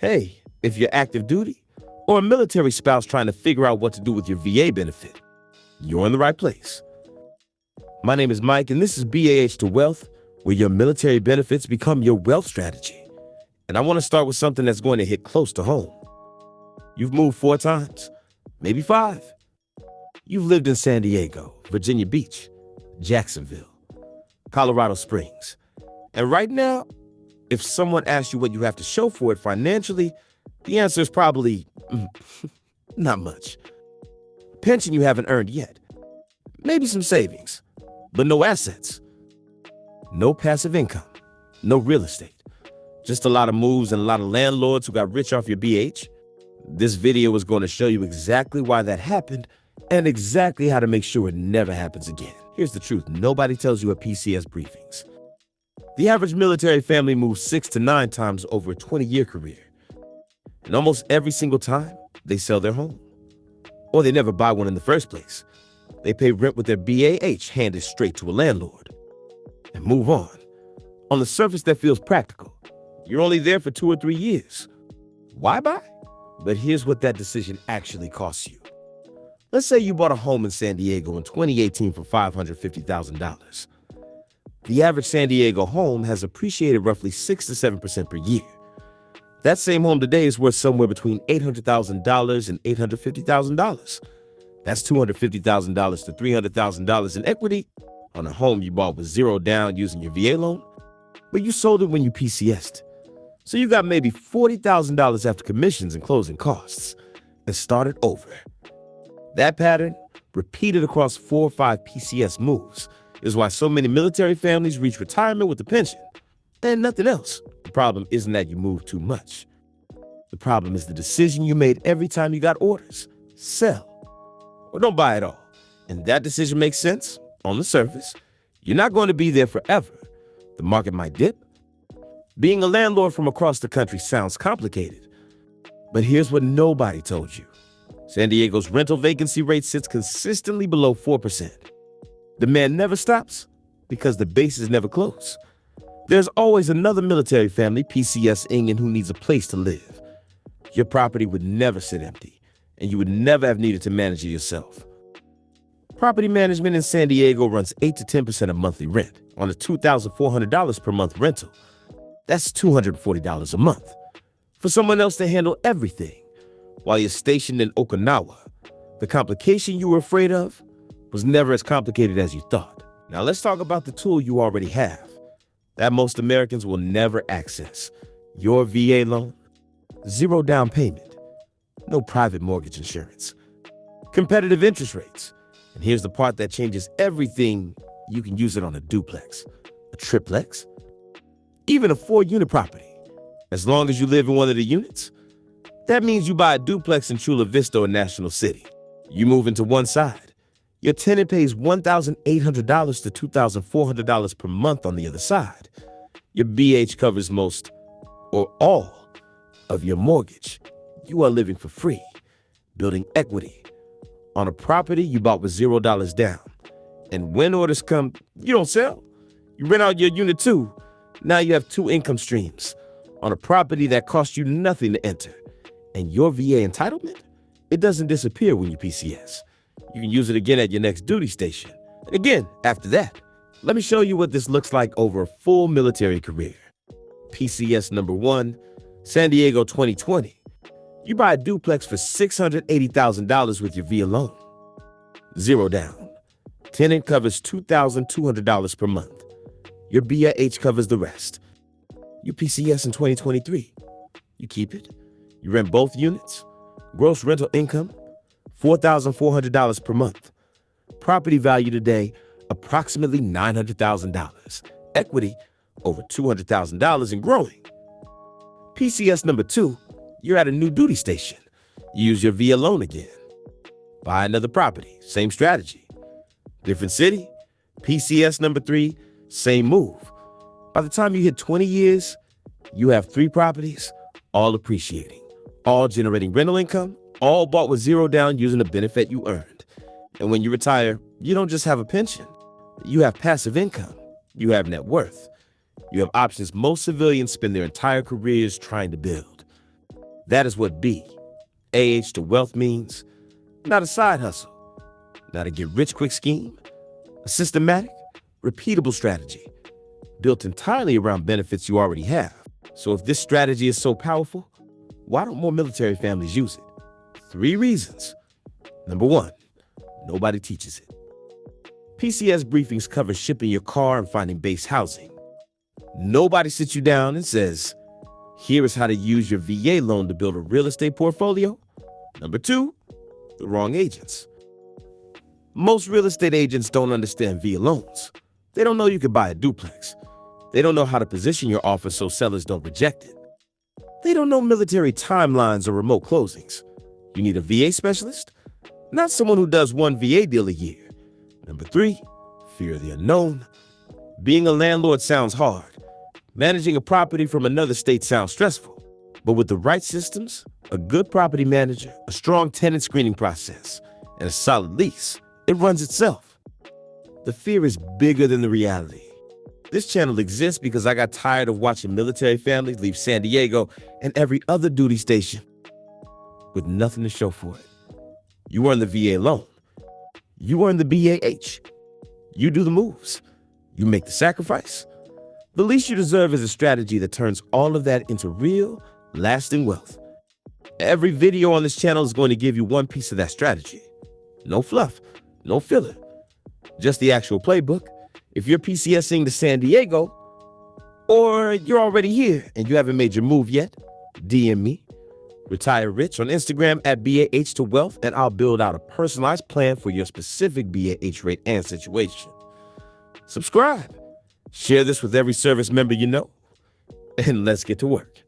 Hey, if you're active duty or a military spouse trying to figure out what to do with your VA benefit, you're in the right place. My name is Mike, and this is BAH to Wealth, where your military benefits become your wealth strategy. And I want to start with something that's going to hit close to home. You've moved 4 times, maybe 5. You've lived in San Diego, Virginia Beach, Jacksonville, Colorado Springs. And right now, if someone asks you what you have to show for it financially, the answer is probably not much. Pension you haven't earned yet. Maybe some savings, but no assets. No passive income, no real estate. Just a lot of moves and a lot of landlords who got rich off your BH. This video is going to show you exactly why that happened and exactly how to make sure it never happens again. Here's the truth. Nobody tells you at PCS briefings. The average military family moves 6 to 9 times over a 20-year career. And almost every single time, they sell their home. Or they never buy one in the first place. They pay rent with their BAH handed straight to a landlord. And move on. On the surface, that feels practical. You're only there for 2 or 3 years. Why buy? But here's what that decision actually costs you. Let's say you bought a home in San Diego in 2018 for $550,000. The average San Diego home has appreciated roughly 6 to 7% per year. That same home today is worth somewhere between $800,000 and $850,000. That's $250,000 to $300,000 in equity on a home you bought with 0 down using your VA loan, but you sold it when you PCS'd. So you got maybe $40,000 after commissions and closing costs and started over. That pattern, repeated across 4 or 5 PCS moves, is why so many military families reach retirement with a pension and nothing else. The problem isn't that you moved too much. The problem is the decision you made every time you got orders. Sell or don't buy at all. And that decision makes sense on the surface. You're not going to be there forever. The market might dip. Being a landlord from across the country sounds complicated. But here's what nobody told you. San Diego's rental vacancy rate sits consistently below 4%. Demand never stops because the bases never close. There's always another military family PCSing in who needs a place to live. Your property would never sit empty, and you would never have needed to manage it yourself. Property management in San Diego runs 8 to 10% of monthly rent on a $2,400 per month rental. That's $240 a month for someone else to handle everything while you're stationed in Okinawa. The complication you were afraid of was never as complicated as you thought. Now let's talk about the tool you already have that most Americans will never access. Your VA loan, 0 down payment, no private mortgage insurance, competitive interest rates. And here's the part that changes everything. You can use it on a duplex, a triplex, even a 4-unit property. As long as you live in one of the units, that means you buy a duplex in Chula Vista or National City. You move into one side. Your tenant pays $1,800 to $2,400 per month on the other side. Your BH covers most or all of your mortgage. You are living for free, building equity on a property you bought with $0 down. And when orders come, you don't sell. You rent out your unit too. Now you have 2 income streams on a property that cost you nothing to enter. And your VA entitlement, it doesn't disappear when you PCS. You can use it again at your next duty station. And again, after that. Let me show you what this looks like over a full military career. PCS number 1, San Diego 2020. You buy a duplex for $680,000 with your VA loan. 0 down. Tenant covers $2,200 per month. Your BIH covers the rest. You PCS in 2023. You keep it. You rent both units. Gross rental income, $4,400 per month. Property value today, approximately $900,000. Equity, over $200,000 and growing. PCS number 2, you're at a new duty station. You use your VA loan again. Buy another property, same strategy. Different city, PCS number 3, same move. By the time you hit 20 years, you have 3 properties, all appreciating, all generating rental income, all bought with 0 down using the benefit you earned. And when you retire, you don't just have a pension. You have passive income. You have net worth. You have options most civilians spend their entire careers trying to build. That is what BAH to wealth means. Not a side hustle, not a get-rich-quick scheme, a systematic, repeatable strategy built entirely around benefits you already have. So if this strategy is so powerful, why don't more military families use it? 3 reasons. Number 1, nobody teaches it. PCS briefings cover shipping your car and finding base housing. Nobody sits you down and says, here is how to use your VA loan to build a real estate portfolio. Number 2, the wrong agents. Most real estate agents don't understand VA loans. They don't know you can buy a duplex. They don't know how to position your offer so sellers don't reject it. They don't know military timelines or remote closings. You need a VA specialist, not someone who does one VA deal a year. Number 3, fear of the unknown. Being a landlord sounds hard. Managing a property from another state sounds stressful. But with the right systems, a good property manager, a strong tenant screening process, and a solid lease, it runs itself. The fear is bigger than the reality. This channel exists because I got tired of watching military families leave San Diego and every other duty station with nothing to show for it. You earn the VA loan. You earn the BAH. You do the moves. You make the sacrifice. The least you deserve is a strategy that turns all of that into real, lasting wealth. Every video on this channel is going to give you one piece of that strategy. No fluff, no filler, just the actual playbook. If you're PCSing to San Diego, or you're already here and you haven't made your move yet, DM me, Retire Rich, on Instagram at BAH to Wealth, and I'll build out a personalized plan for your specific BAH rate and situation. Subscribe. Share this with every service member you know, and let's get to work.